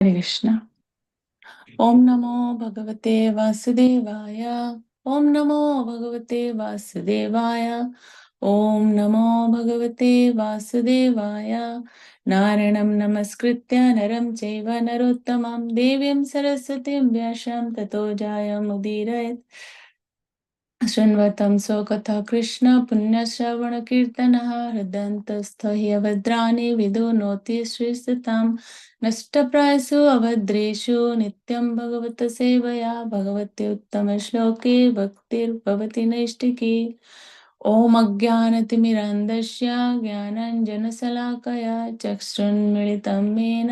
Hare Krishna. Om Namo Bhagavate Vasudevaya. Om Namo Bhagavate Vasudevaya. Om Namo Bhagavate Vasudevaya. Naranam Namaskritya Naram Chaiva Narottamam Devyam Saraswatim Vyasham Tato Jayam Udirayat. शृण्वतं स्वकथा Krishna पुण्यश्रवणकीर्तनः हृदन्तस्थ ह्यभद्राणि विदुनोति श्रीस्थितां नष्टप्रायसु अभद्रेषु नित्यं भगवत सेवया भगवते उत्तमश्लोके भक्तिर्भवति नैष्टिकी ॐ अज्ञानतिमिरान्धस्य ज्ञानाञ्जनशलाकया चक्षुन्मिलितं येन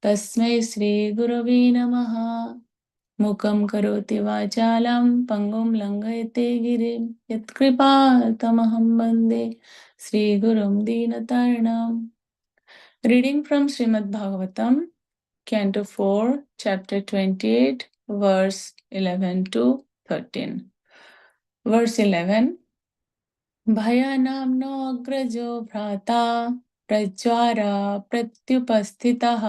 तस्मै श्रीगुरवे नमः मुखं करोति वाचालं पङ्गुं लङ्घयते गिरिं यत्कृपातमहं वन्दे श्रीगुरुं दीनतारिणम्. Reading from Srimad Bhagavatam, Canto 4, Chapter 28, verse 11 to 13. Verse 11. भयानाम्नो अग्रजो भ्राता प्रज्वारा प्रत्युपस्थितः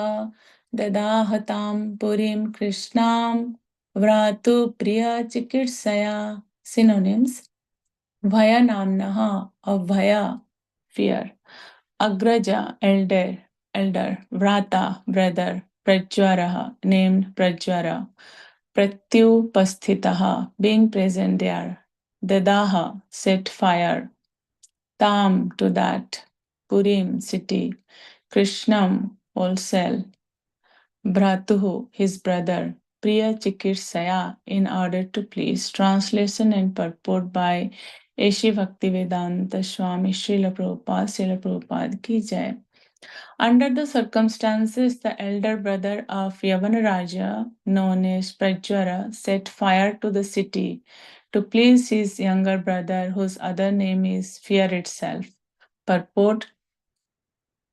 ददाहतां पुरीं कृष्णां व्रातु प्रिया चिकित्सया. Synonyms: Bhayanamnaha, of Bhaya, fear; Agraja, elder; Vrata, brother; Prajwaraha, named Prajwara; Pratyupasthitaha, being present there; Dadaha, set fire; Tam, to that; Purim, city; Krishnam, wholesale; Bhratuhu, his brother; Priya Chikirsaya, in order to please. Translation and purport by Eshi Bhaktivedanta Swami Srila Prabhupada ki jai. Under the circumstances, the elder brother of Yavanaraja, known as Prajwara, set fire to the city to please his younger brother, whose other name is Fear itself. Purport: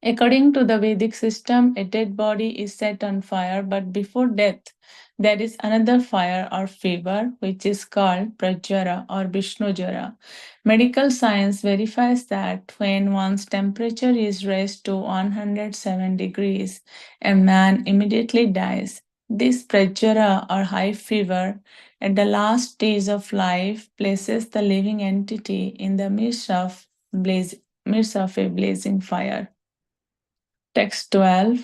according to the Vedic system, a dead body is set on fire, but before death, there is another fire or fever, which is called Prajwara or Vishnujara. Medical science verifies that when one's temperature is raised to 107 degrees, a man immediately dies. This Prajwara or high fever at the last stage of life places the living entity in the midst of a blazing fire. Text 12.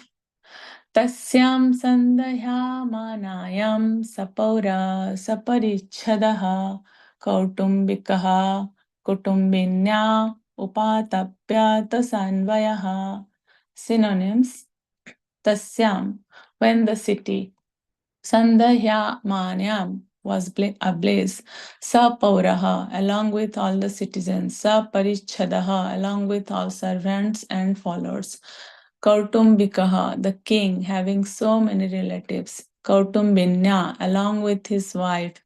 तस्यां सन्दह्यमानायां सपौरा सपरिच्छदः कौटुम्बिकः कुटुम्बिन्या उपातप्यतसान्वयः. Synonyms: Tasyam, when the city; Sandhyamanayam, was ablaze; Sapauraha, along with all the citizens; Saparichadaha, along with all servants and followers; Kautumbikaha, the king, having so many relatives; Kautumbinya, along with his wife;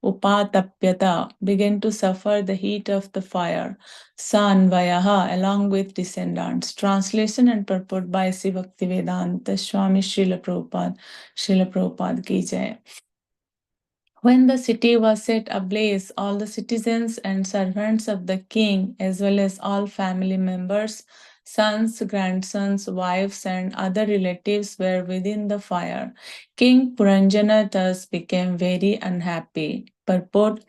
Upatapyata, began to suffer the heat of the fire; Sanvayaha, along with descendants. Translation and purport by Sri Bhaktivedanta Swami Srila Prabhupada ki jai. When the city was set ablaze, all the citizens and servants of the king, as well as all family members, sons, grandsons, wives, and other relatives were within the fire. King Puranjana thus became very unhappy. Purport: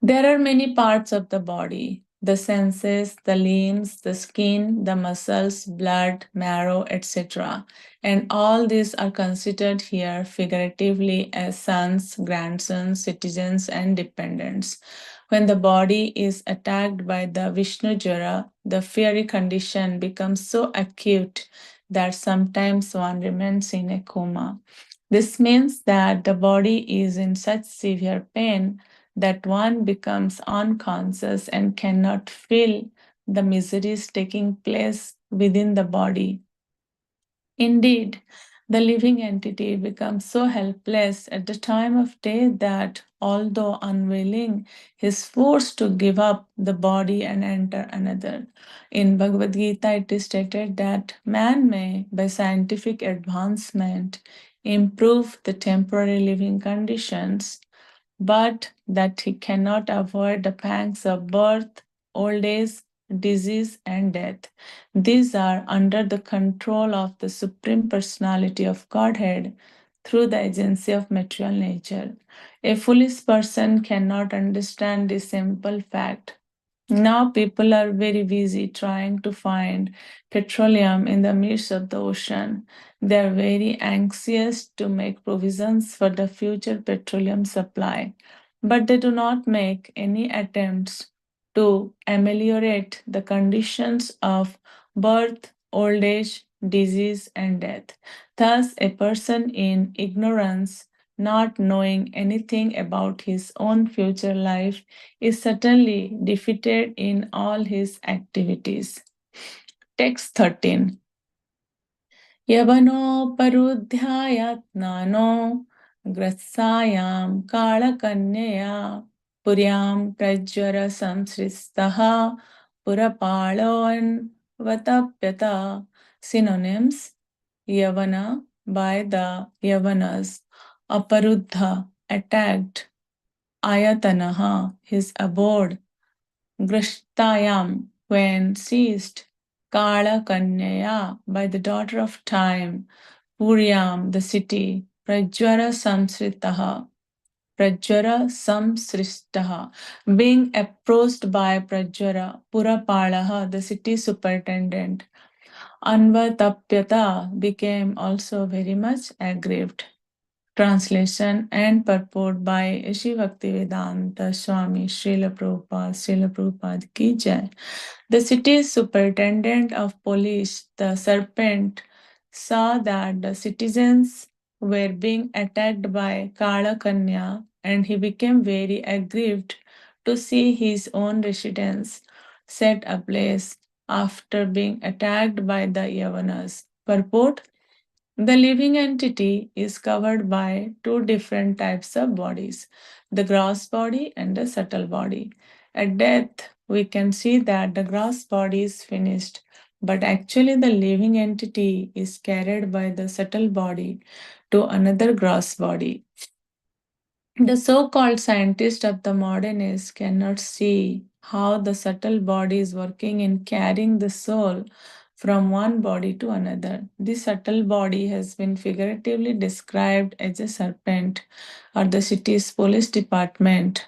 there are many parts of the body: the senses, the limbs, the skin, the muscles, blood, marrow, etc. And all these are considered here figuratively as sons, grandsons, citizens, and dependents. When the body is attacked by the Vishnu Jara, the fiery condition becomes so acute that sometimes one remains in a coma. This means that the body is in such severe pain that one becomes unconscious and cannot feel the miseries taking place within the body. Indeed, the living entity becomes so helpless at the time of death that, although unwilling, he is forced to give up the body and enter another. In Bhagavad Gita, it is stated that man may, by scientific advancement, improve the temporary living conditions, but that he cannot avoid the pangs of birth, old age, disease, and death. These are under the control of the Supreme Personality of Godhead through the agency of material nature. A foolish person cannot understand this simple fact. Now people are very busy trying to find petroleum in the midst of the ocean. They are very anxious to make provisions for the future petroleum supply, but they do not make any attempts to ameliorate the conditions of birth, old age, disease, and death. Thus, a person in ignorance, not knowing anything about his own future life, is certainly defeated in all his activities. Text 13. यवनोपरुध्यायत्नानो ग्रत्सायां कालकन्यया पुर्यां प्रज्वरसंसृष्टः पुरपाळोऽन्वतप्यत. Synonyms: Yavana, by the Yavanas; Aparuddha, attacked; Ayatanaha, his abode; Grashtayam, when seized; Kala Kanyaya, by the daughter of time; Puryam, the city; Prajwara Samsritaha, Prajwara Samsristaha, being approached by Prajwara; Purapalaha, the city superintendent; Anvatapyata, became also very much aggrieved. Translation and purport by Shri Bhaktivedanta Swami Srila Prabhupada ki jai. The city superintendent of police, the serpent, saw that the citizens were being attacked by Kala Kanya, and he became very aggrieved to see his own residence set ablaze after being attacked by the Yavanas. Purport: the living entity is covered by two different types of bodies, the gross body and the subtle body. At death, we can see that the gross body is finished, but actually, the living entity is carried by the subtle body to another gross body. The so called scientists of the modern age cannot see how the subtle body is working in carrying the soul from one body to another. This subtle body has been figuratively described as a serpent, or the city's police superintendent.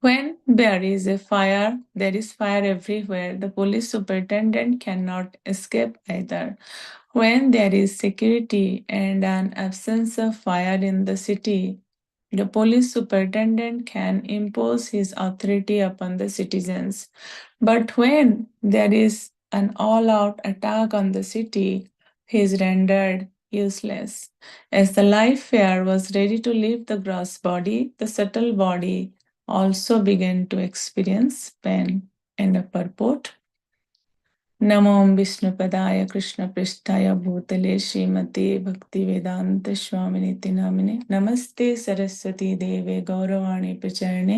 When there is a fire, there is fire everywhere. The police superintendent cannot escape either. When there is security and an absence of fire in the city, the police superintendent can impose his authority upon the citizens. But when there is an all out attack on the city, he is rendered useless. As the life fare was ready to leave the gross body, the subtle body also began to experience pain. And a purport: नमो विष्णुपदाय कृष्णपृष्ठाय भूतले श्रीमते भक्तिवेदांत स्वामिनिति नामिने नमस्ते सरस्वती देवे गौरवाणी प्रचरणे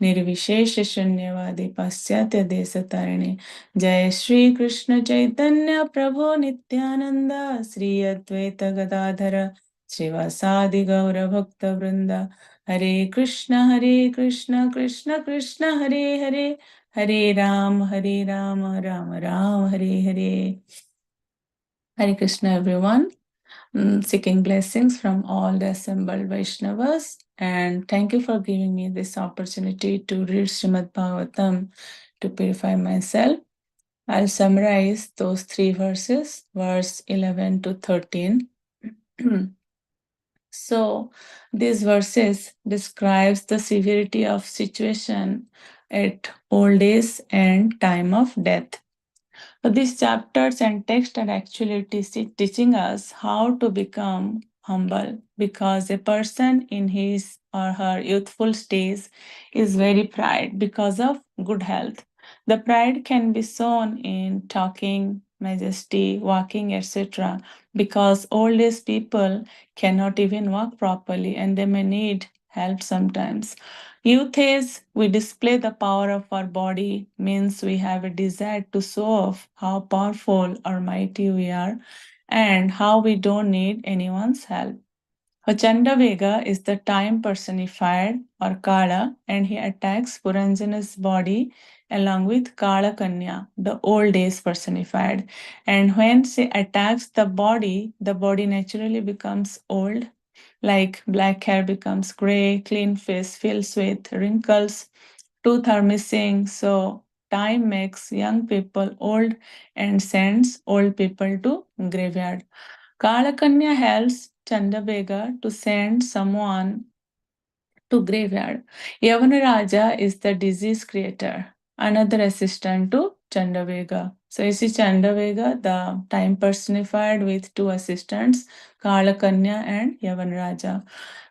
निर्विशेष शून्यवादी पाश्चात्य देशतारिणे जय श्री कृष्ण चैतन्य प्रभु नित्यानंद श्री अद्वैत गदाधर श्रीवासादि गौर भक्त वृंद हरे Krishna Krishna Krishna Hare Hare Hare Ram, Ram Ram, Hare Hare. Hare Krishna, everyone. Seeking blessings from all the assembled Vaishnavas. And thank you for giving me this opportunity to read Srimad Bhagavatam to purify myself. I'll summarize those three verses, verse 11 to 13. So these verses describes the severity of situation at old age and time of death. So these chapters and text are actually teaching us how to become humble, because a person in his or her youthful stage is very pride because of good health. The pride can be shown in talking, majesty, walking, etc. Because old age people cannot even walk properly and they may need help sometimes. Youth is we display the power of our body, means we have a desire to show off how powerful or mighty we are and how we don't need anyone's help. Chandavega is the time personified or Kala, and he attacks Puranjana's body along with Kala Kanya, the old days personified. And when she attacks the body naturally becomes old, like black hair becomes gray, clean face fills with wrinkles, tooth are missing. So time makes young people old and sends old people to graveyard. Kalakanya helps Chandabega to send someone to graveyard. Yavanaraja is the disease creator, another assistant to Chandavega. So you see Chandavega, the time personified with two assistants, Kalakanya and Yavanaraja.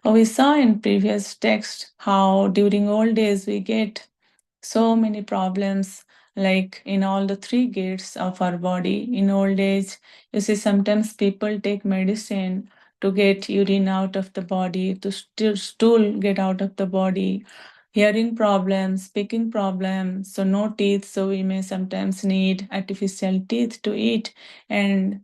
We saw in previous text how during old days we get so many problems like in all the three gates of our body. In old age, you see sometimes people take medicine to get urine out of the body, to stool get out of the body, hearing problems, speaking problems, so no teeth, so we may sometimes need artificial teeth to eat. And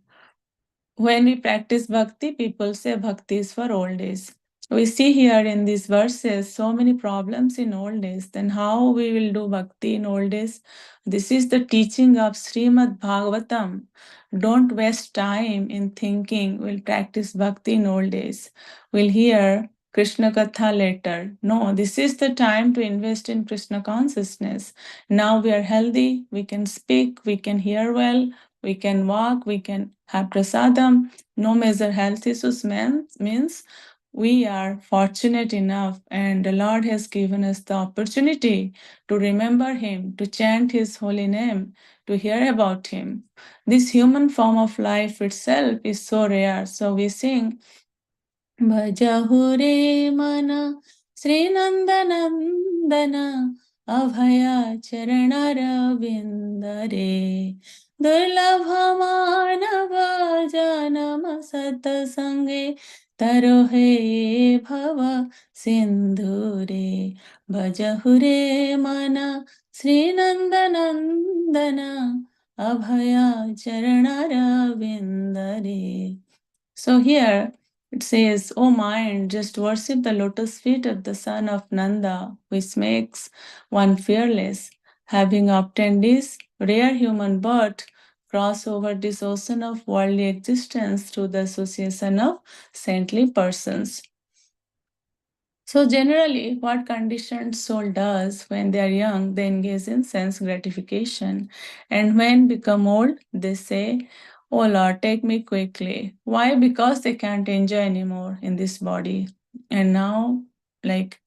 when we practice bhakti, people say bhakti is for old days. We see here in these verses so many problems in old days. Then how we will do bhakti in old days? This is the teaching of Srimad Bhagavatam. Don't waste time in thinking we'll practice bhakti in old days. We'll hear Krishna Katha later. No, this is the time to invest in Krishna consciousness. Now we are healthy, we can speak, we can hear well, we can walk, we can have prasadam. No major health issues means we are fortunate enough, and the Lord has given us the opportunity to remember Him, to chant His holy name, to hear about Him. This human form of life itself is so rare. So we sing भजहु रे मन श्रीनंदनंदन अभय चरण रविंद रे दुर्लभ मानव जनम सतसंगे तरो हे भव सिंधु रे भजहु रे मन श्रीनंदनंदन अभय चरण रविंद रे. So here it says, O mind, just worship the lotus feet of the son of Nanda, which makes one fearless. Having obtained this rare human birth, cross over this ocean of worldly existence through the association of saintly persons. So generally, what conditioned soul does when they are young, they engage in sense gratification. And when become old, they say, Oh Lord, take me quickly. Why? Because they can't enjoy anymore in this body. And now, like,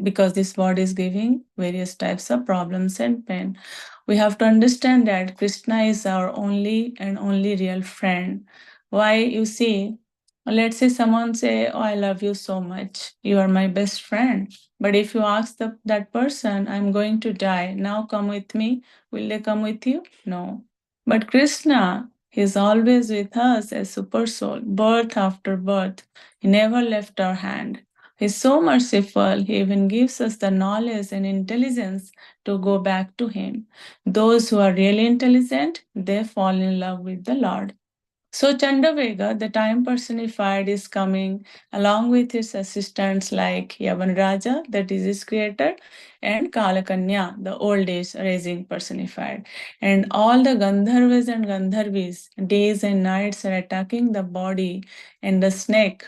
because this body is giving various types of problems and pain. We have to understand that Krishna is our only and only real friend. Why? You see, let's say someone say, Oh, I love you so much. You are my best friend. But if you ask that person, I'm going to die, now come with me, will they come with you? No. But Krishna, He's always with us as super soul, birth after birth. He never left our hand. He's so merciful, He even gives us the knowledge and intelligence to go back to Him. Those who are really intelligent, they fall in love with the Lord. So Chandavega, the time personified, is coming along with his assistants like Yavan Raja, the disease creator, and Kalakanya, the old age raising personified. And all the Gandharvas and Gandharvis, days and nights, are attacking the body, and the snake,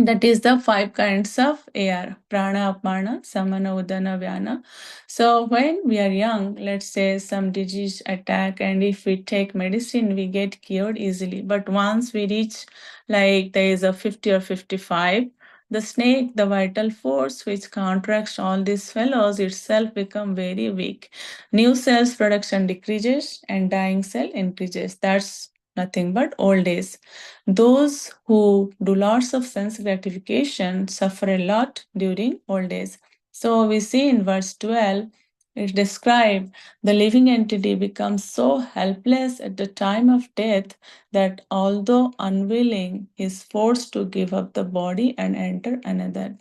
that is the five kinds of air: prana, apana, samana, udana, vyana. So when we are young, let's say some disease attack, and if we take medicine, we get cured easily. But once we reach like the age of 50 or 55, the snake, the vital force which contracts all these fellows itself become very weak. New cells production decreases and dying cell increases. That's nothing but old age. Those who do lots of sense gratification suffer a lot during old age. So we see in verse 12, it describes the living entity becomes so helpless at the time of death that although unwilling, is forced to give up the body and enter another.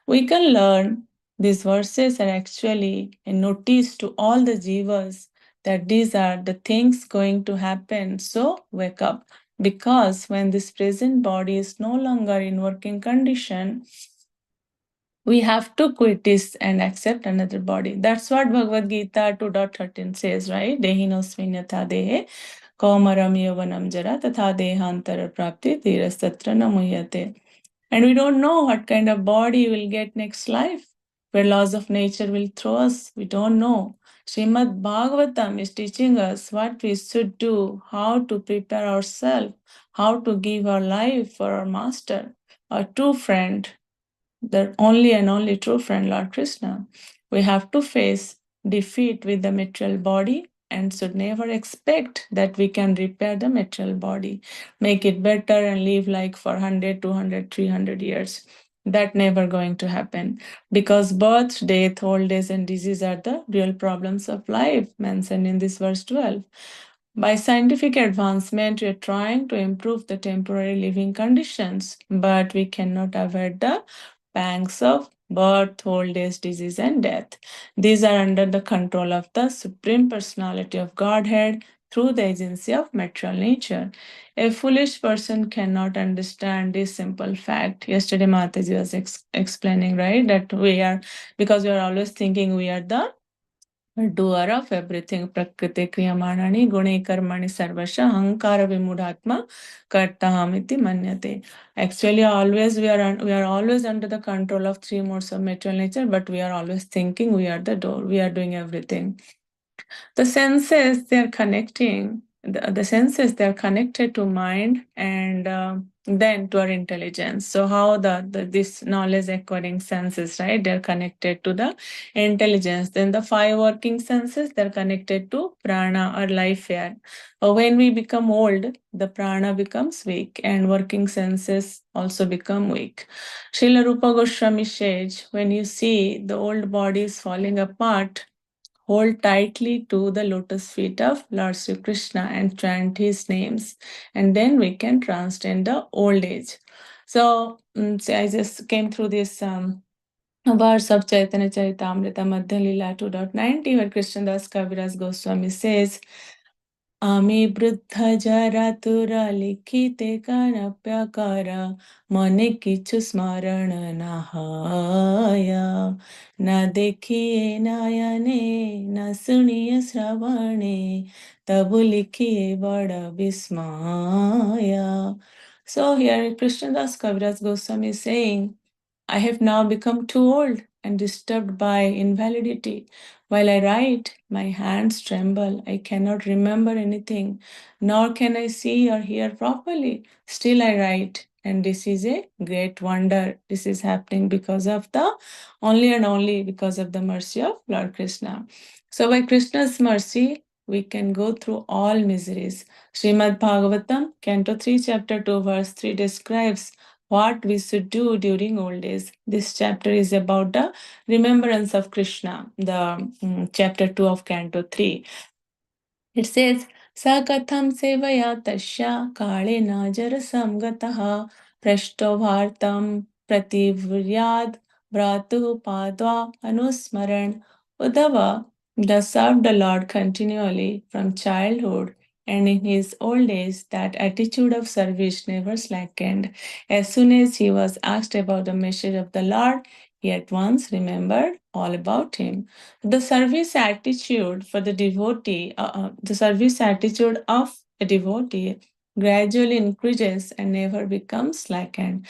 We can learn these verses are actually a notice to all the jivas that these are the things going to happen. So wake up. because when this present body is no longer in working condition, we have to quit this and accept another body. That's what Bhagavad Gita 2.13 says, right? Dehinosmin yatha dehe kaumaram yavanam jara tatha dehantara prapti tirastatra namuyate. And we don't know what kind of body we'll get next life, where laws of nature will throw us. We don't know. Srimad Bhagavatam is teaching us what we should do, how to prepare ourselves, how to give our life for our master, our true friend, the only and only true friend, Lord Krishna. We have to face defeat with the material body and should never expect that we can repair the material body, make it better and live like for 100, 200, 300 years. That never going to happen because birth, death, old age, and disease are the real problems of life mentioned in this verse 12. By scientific advancement, we are trying to improve the temporary living conditions, but we cannot avoid the pangs of birth, old age, disease, and death. These are under the control of the Supreme Personality of Godhead through the agency of material nature. A foolish person cannot understand this simple fact. Yesterday, Mataji was explaining, right, that because we are always thinking we are the doer of everything. Prakriti kriyamanani gune karmani sarvasha ahankara vimudhatma kartahamiti manyate. Actually, always we are always under the control of three modes of material nature, but we are always thinking we are the door. We are doing everything. The senses they're connecting. The senses they're connected to mind and then to our intelligence. So how this knowledge acquiring senses, right? They're connected to the intelligence. Then the five working senses they're connected to prana or life air. When we become old, the prana becomes weak and working senses also become weak. Srila Rupa Goswami says, when you see the old body is falling apart, hold tightly to the lotus feet of Lord Sri Krishna and chant his names, and then we can transcend the old age. So, I just came through this verse of Chaitanya Charitamrita Madhya Lila 2.90, where Krishnadas Kaviraj Goswami says, আমি বৃদ্ধ যারা তোরা লিখিতে কানপ্যকার মনে কিছু স্মরণ না হয় না দেখিয়ে নয়নে না শুনিয়ে শ্রবণে তবু লিখিয়ে বড় বিস্ময়. So here Krishnadas Kaviraj Goswami is saying, I have now become too old and disturbed by invalidity. While I write, my hands tremble. I cannot remember anything, nor can I see or hear properly. Still, I write. And this is a great wonder. This is happening because of only because of the mercy of Lord Krishna. So, by Krishna's mercy, we can go through all miseries. Srimad Bhagavatam, Canto 3, Chapter 2, Verse 3 describes what we should do during old age. This chapter is about the remembrance of Krishna, the chapter 2 of Canto 3. It says, Sakatham sevaya tasya kale najara samgataha prashto bhartam prativyad bratu padva anusmaran. Uddhava does serve the Lord continually from childhood, and in his old age that attitude of service never slackened. As soon as he was asked about the message of the Lord, he at once remembered all about him. The service attitude for the service attitude of a devotee gradually increases and never becomes slackened.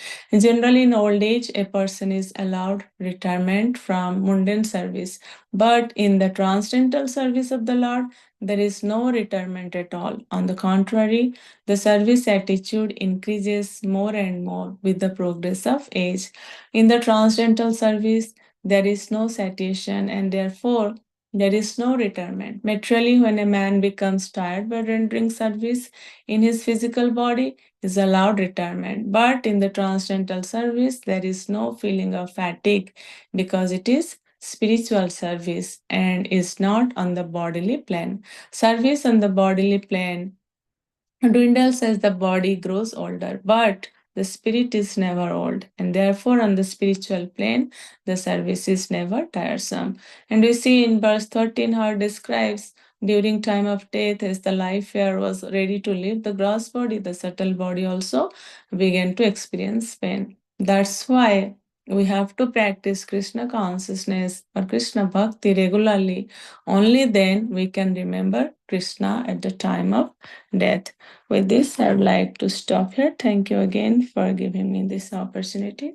Generally, in old age, a person is allowed retirement from mundane service, but in the transcendental service of the Lord, there is no retirement at all. On the contrary, the service attitude increases more and more with the progress of age. In the transcendental service, there is no satiation and therefore there is no retirement. Materially, when a man becomes tired by rendering service in his physical body, is allowed retirement. But in the transcendental service, there is no feeling of fatigue because it is spiritual service and is not on the bodily plane. Service on the bodily plane dwindles as the body grows older, but the spirit is never old, and therefore, on the spiritual plane, the service is never tiresome. And we see in verse 13 how it describes During time of death, as the life air was ready to leave the gross body, the subtle body also began to experience pain. That's why we have to practice Krishna consciousness or Krishna bhakti regularly. Only then we can remember Krishna at the time of death. With this, I would like to stop here. Thank you again for giving me this opportunity.